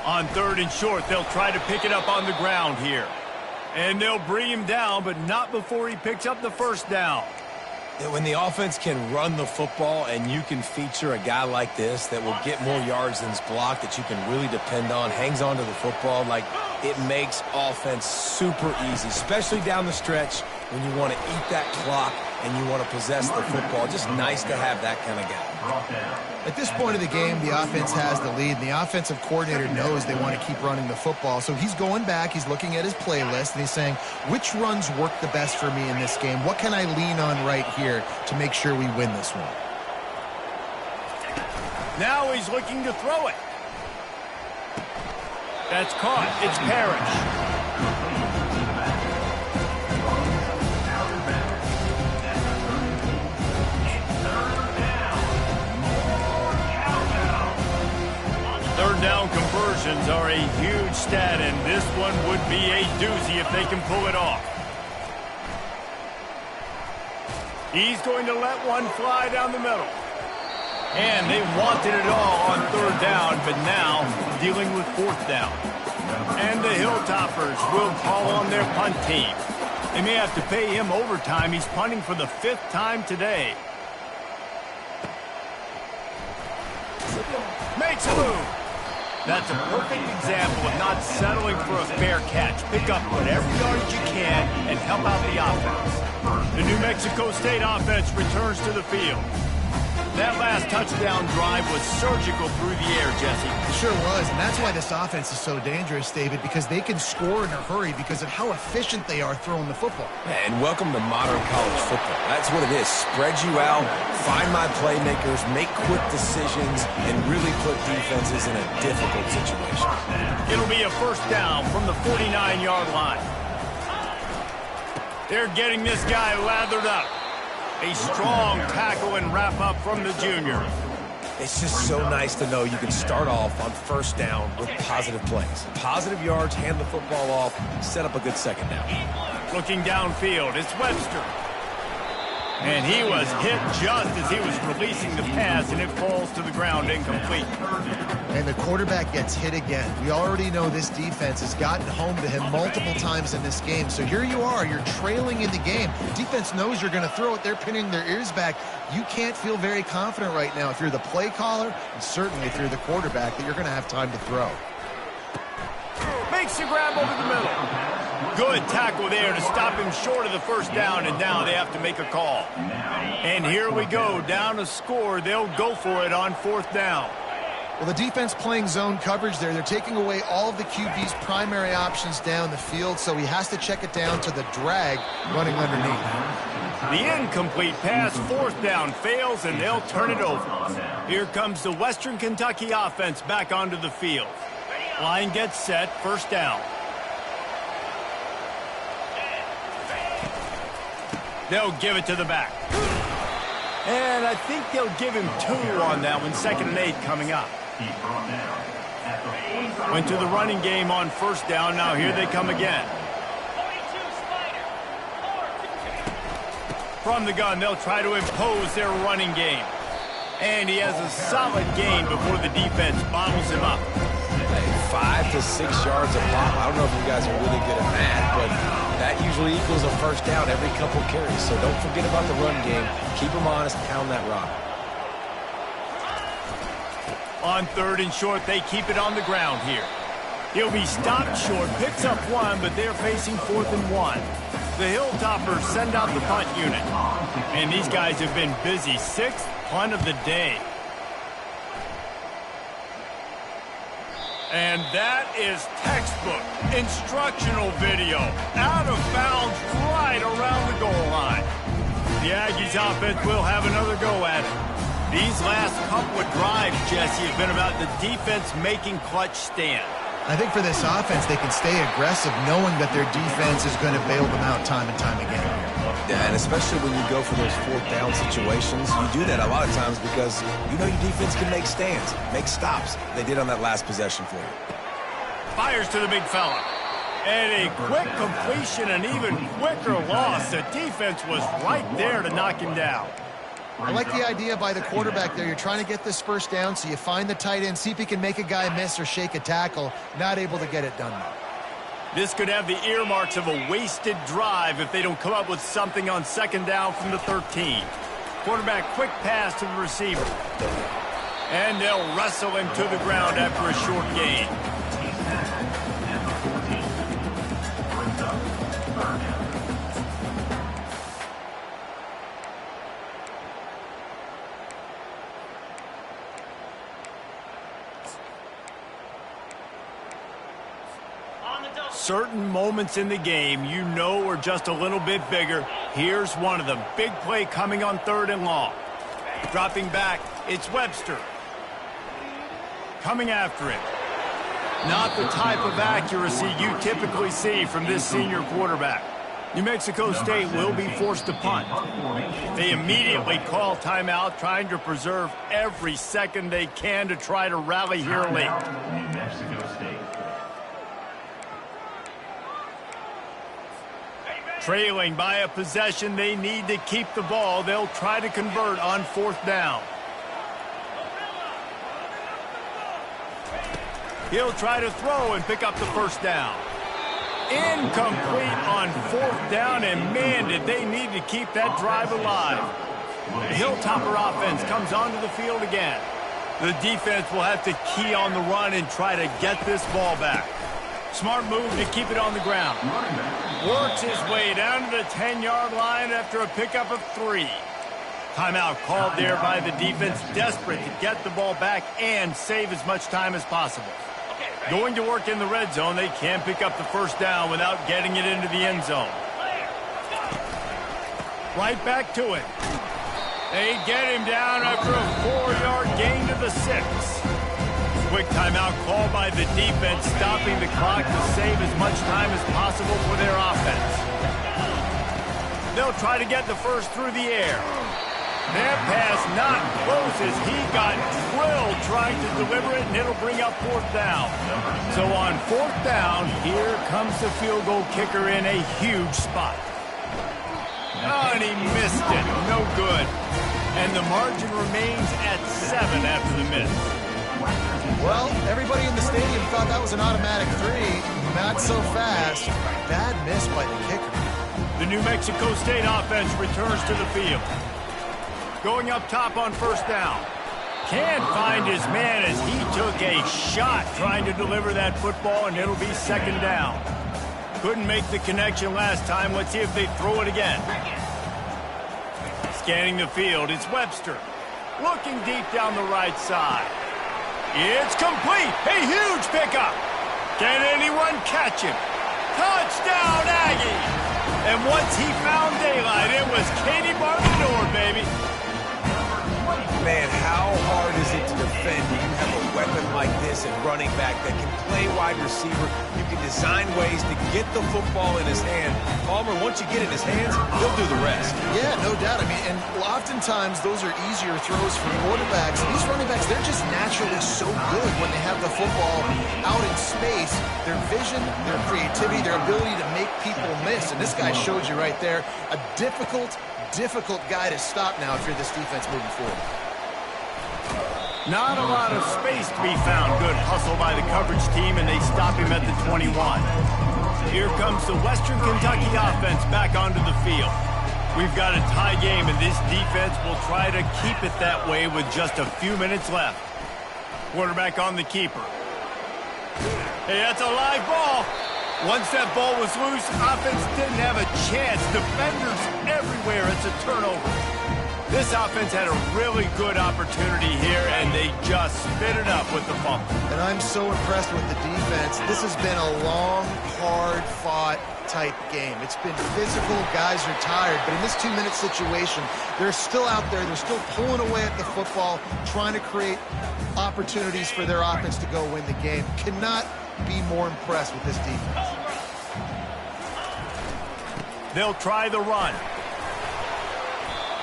On 3rd and short, they'll try to pick it up on the ground here. And they'll bring him down, but not before he picks up the 1st down. When the offense can run the football and you can feature a guy like this that will get more yards than's blocked, that you can really depend on, hangs on to the football, like it makes offense super easy, especially down the stretch when you want to eat that clock and you want to possess the football. Just nice to have that kind of guy. At this point of the game, the offense has the lead, and the offensive coordinator knows they want to keep running the football. So he's going back, he's looking at his playlist, and he's saying, which runs work the best for me in this game? What can I lean on right here to make sure we win this one? Now he's looking to throw it. That's caught. It's Parrish. down conversions are a huge stat, and this one would be a doozy if they can pull it off. He's going to let one fly down the middle. And they wanted it all on third down, but now dealing with fourth down. And the Hilltoppers will call on their punt team. They may have to pay him overtime. He's punting for the 5th time today. Makes a move. That's a perfect example of not settling for a fair catch. Pick up whatever yardage you can and help out the offense. The New Mexico State offense returns to the field. That last touchdown drive was surgical through the air, Jesse. It sure was, and that's why this offense is so dangerous, David, because they can score in a hurry because of how efficient they are throwing the football. And welcome to modern college football. That's what it is. Spread you out, find my playmakers, make quick decisions, and really put defenses in a difficult situation. It'll be a first down from the 49-yard line. They're getting this guy lathered up. A strong tackle and wrap-up from the junior. It's just so nice to know you can start off on first down with positive plays. Positive yards, hand the football off, set up a good second down. Looking downfield, it's Webster. And he was hit just as he was releasing the pass, and it falls to the ground incomplete. And the quarterback gets hit again. We already know this defense has gotten home to him multiple times in this game. So here you are, you're trailing in the game. Defense knows you're going to throw it. They're pinning their ears back. You can't feel very confident right now if you're the play caller, and certainly if you're the quarterback, that you're going to have time to throw. Makes the grab over the middle. Good tackle there to stop him short of the first down, and now they have to make a call. And here we go, down a score. They'll go for it on fourth down. Well, the defense playing zone coverage there. They're taking away all of the QB's primary options down the field, so he has to check it down to the drag running underneath. The incomplete pass, fourth down, fails, and they'll turn it over. Here comes the Western Kentucky offense back onto the field. Line gets set, first down. They'll give it to the back. And I think they'll give him 2 on that one, 2nd and 8 coming up. Went to the running game on first down, now here they come again. From the gun, they'll try to impose their running game. And he has a solid gain before the defense bottles him up. 5 to 6 yards a pop. I don't know if you guys are really good at math, but that usually equals a first down every couple carries. So don't forget about the run game. Keep them honest, pound that rock. On third and short, they keep it on the ground here. He'll be stopped short, picks up 1, but they're facing 4th and 1. The Hilltoppers send out the punt unit. And these guys have been busy. 6th punt of the day. And that is textbook instructional video. Out of bounds right around the goal line. The Aggies offense will have another go at it. These last couple of drives, Jesse, have been about the defense making clutch stand. I think for this offense, they can stay aggressive knowing that their defense is going to bail them out time and time again. Yeah, and especially when you go for those fourth down situations, you do that a lot of times because you know your defense can make stands, make stops. They did on that last possession for you. Fires to the big fella. And a quick completion, an even quicker loss. The defense was right there to knock him down. I like the idea by the quarterback there. You're trying to get this first down, so you find the tight end, see if he can make a guy miss or shake a tackle. Not able to get it done, though. This could have the earmarks of a wasted drive if they don't come up with something on second down from the 13. Quarterback, quick pass to the receiver. And they'll wrestle him to the ground after a short gain. Certain moments in the game you know are just a little bit bigger. Here's one of them. Big play coming on third and long. Dropping back, it's Webster. Coming after it. Not the type of accuracy you typically see from this senior quarterback. New Mexico State will be forced to punt. They immediately call timeout, trying to preserve every second they can to try to rally here late. New Mexico State. Trailing by a possession, they need to keep the ball. They'll try to convert on 4th down. He'll try to throw and pick up the 1st down. Incomplete on 4th down, and man, did they need to keep that drive alive. The Hilltopper offense comes onto the field again. The defense will have to key on the run and try to get this ball back. Smart move to keep it on the ground. Works his way down to the 10-yard line after a pickup of 3. Timeout called there by the defense, desperate to get the ball back and save as much time as possible. Going to work in the red zone, they can't pick up the 1st down without getting it into the end zone. Right back to it. They get him down after a 4-yard gain to the 6. Quick timeout called by the defense, stopping the clock to save as much time as possible for their offense. They'll try to get the 1st through the air. That pass not close as he got drilled trying to deliver it, and it'll bring up 4th down. So on 4th down, here comes the field goal kicker in a huge spot. Oh, and he missed it. No good. And the margin remains at 7 after the miss. Well, everybody in the stadium thought that was an automatic 3. Not so fast. Bad miss by the kicker. The New Mexico State offense returns to the field. Going up top on 1st down. Can't find his man as he took a shot trying to deliver that football, and it'll be 2nd down. Couldn't make the connection last time. Let's see if they throw it again. Scanning the field, it's Webster. Looking deep down the right side. It's complete. A huge pickup. Can anyone catch him? Touchdown, Aggie! And once he found daylight, it was Katie bar the door, baby. Man, how hard is it to defend when you have a weapon like this at running back that can play wide receiver? You can design ways to get the football in his hand. Palmer, once you get it in his hands, he'll do the rest. Yeah, no doubt. I mean, and oftentimes those are easier throws for quarterbacks. These running backs, they're just naturally so good when they have the football out in space. Their vision, their creativity, their ability to make people miss. And this guy showed you right there, a difficult guy to stop now if you're this defense moving forward. Not a lot of space to be found. Good hustle by the coverage team, and they stop him at the 21. Here comes the Western Kentucky offense back onto the field. We've got a tie game, and this defense will try to keep it that way with just a few minutes left. Quarterback on the keeper. Hey, that's a live ball. Once that ball was loose, offense didn't have a chance. Defenders everywhere. It's a turnover. This offense had a really good opportunity here, and they just spit it up with the fumble. And I'm so impressed with the defense. This has been a long, hard-fought type game. It's been physical. Guys are tired. But in this 2-minute situation, they're still out there. They're still pulling away at the football, trying to create opportunities for their offense to go win the game. Cannot be more impressed with this defense. They'll try the run.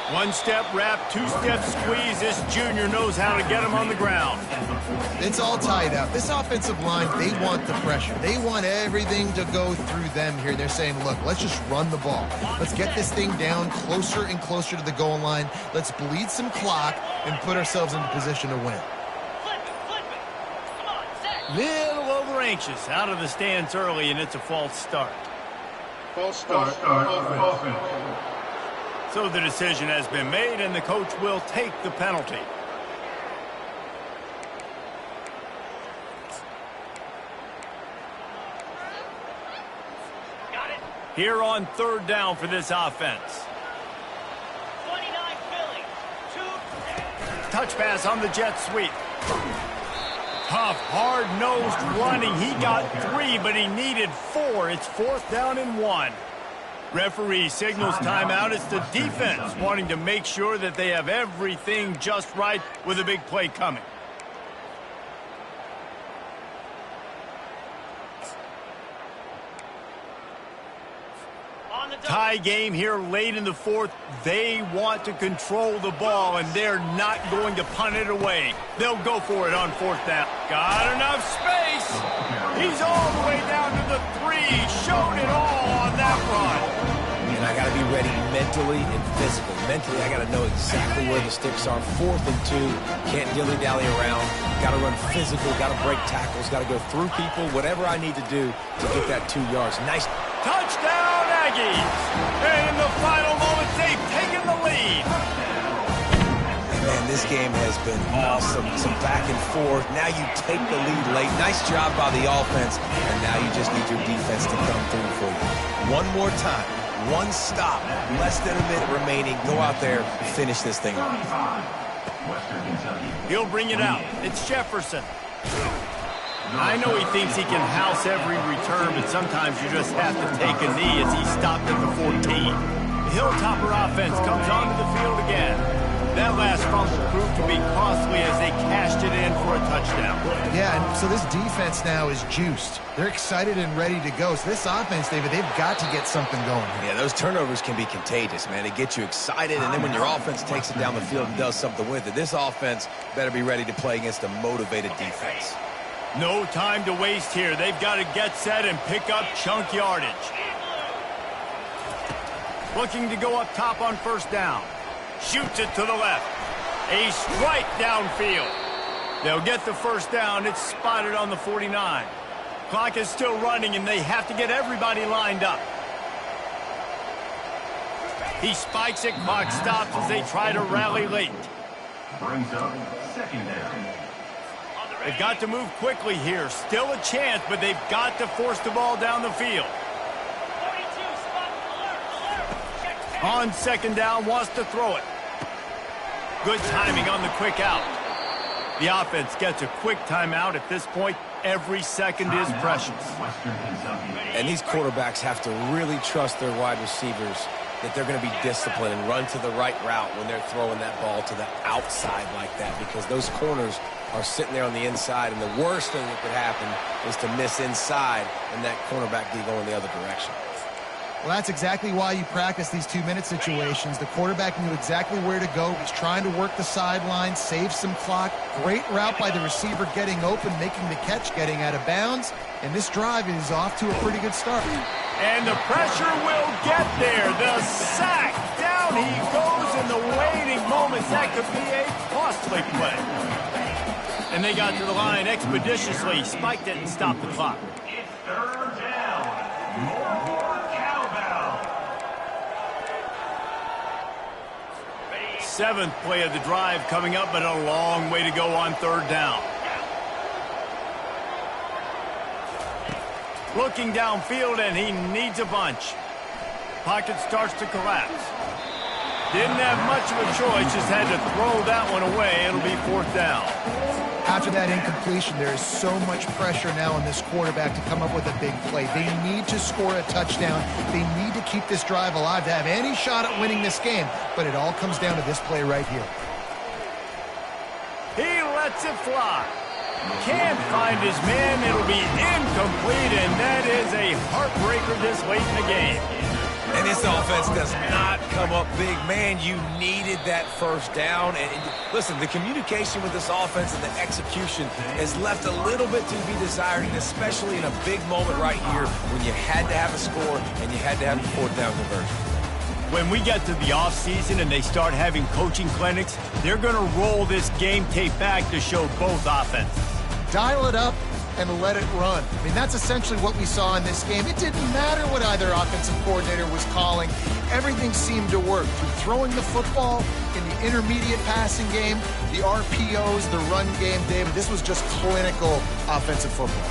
1-step wrap, 2-step squeeze. This junior knows how to get him on the ground. It's all tied up. This offensive line, they want the pressure. They want everything to go through them here. They're saying, look, let's just run the ball. Let's get this thing down closer and closer to the goal line. Let's bleed some clock and put ourselves in position to win. Little over anxious, out of the stands early, and it's a false start. False start. Offense. So the decision has been made, and the coach will take the penalty. Got it. Here on 3rd down for this offense. 29 Philly. 2. Touch pass on the jet sweep. Tough, hard-nosed running. He got 3, but he needed 4. It's 4th down and 1. Referee signals timeout. It's the defense wanting to make sure that they have everything just right with a big play coming. tie game here late in the fourth. They want to control the ball, and they're not going to punt it away. They'll go for it on fourth down. Got enough space. He's all the way down to the 3. Showed it all on that run. And I got to be ready mentally and physically. Mentally, I got to know exactly where the sticks are. 4th and 2. Can't dilly-dally around. Got to run physical. Got to break tackles. Got to go through people. Whatever I need to do to get that 2 yards. Nice. Touchdown, Aggies. And in the final moments, they've taken the lead. Man, this game has been awesome. Some back and forth. Now you take the lead late. Nice job by the offense. And now you just need your defense to come through for you. One more time. One stop. Less than a minute remaining. Go out there and finish this thing off. He'll bring it out. It's Jefferson. I know he thinks he can house every return, but sometimes you just have to take a knee as he stopped at the 14. The Hilltopper offense comes onto the field again. That last fumble proved to be costly as they cashed it in for a touchdown. Yeah, and so this defense now is juiced. They're excited and ready to go. So this offense, David, they've got to get something going here. Yeah, those turnovers can be contagious, man. They get you excited, and then when your offense takes it down the field and does something with it, this offense better be ready to play against a motivated defense. No time to waste here. They've got to get set and pick up chunk yardage. Looking to go up top on first down. Shoots it to the left. A strike downfield. They'll get the first down. It's spotted on the 49. Clock is still running, and they have to get everybody lined up. He spikes it. Clock stops as they try to rally late. Brings up 2nd down. They've got to move quickly here. Still a chance, but they've got to force the ball down the field. 42, spot alert. Check 10. On 2nd down, wants to throw it. Good timing on the quick out. The offense gets a quick timeout. At this point, every second is precious. And these quarterbacks have to really trust their wide receivers that they're going to be disciplined and run to the right route when they're throwing that ball to the outside like that, because those corners are sitting there on the inside, and the worst thing that could happen is to miss inside and that cornerback be going the other direction. Well, that's exactly why you practice these 2-minute situations. The quarterback knew exactly where to go. He's trying to work the sideline, save some clock. Great route by the receiver getting open, making the catch, getting out of bounds. And this drive is off to a pretty good start. And the pressure will get there. The sack. Down he goes in the waiting moments. That could be a costly play. And they got to the line expeditiously, spiked it, and stopped the clock. It's 3rd down. More cowbell. 7th play of the drive coming up, but a long way to go on 3rd down. Looking downfield, and he needs a bunch. Pocket starts to collapse. Didn't have much of a choice, just had to throw that one away. It'll be 4th down. After that incompletion, there is so much pressure now on this quarterback to come up with a big play. They need to score a touchdown. They need to keep this drive alive to have any shot at winning this game. But it all comes down to this play right here. He lets it fly. Can't find his man. It'll be incomplete, and that is a heartbreaker this late in the game. And this offense does not come up big. Man, you needed that first down. And listen, the communication with this offense and the execution has left a little bit to be desired, and especially in a big moment right here when you had to have a score and you had to have a 4th down conversion. When we get to the offseason and they start having coaching clinics, they're going to roll this game tape back to show both offenses. Dial it up and let it run. I mean, that's essentially what we saw in this game. It didn't matter what either offensive coordinator was calling. Everything seemed to work. Through throwing the football, in the intermediate passing game, the RPOs, the run game, David, this was just clinical offensive football.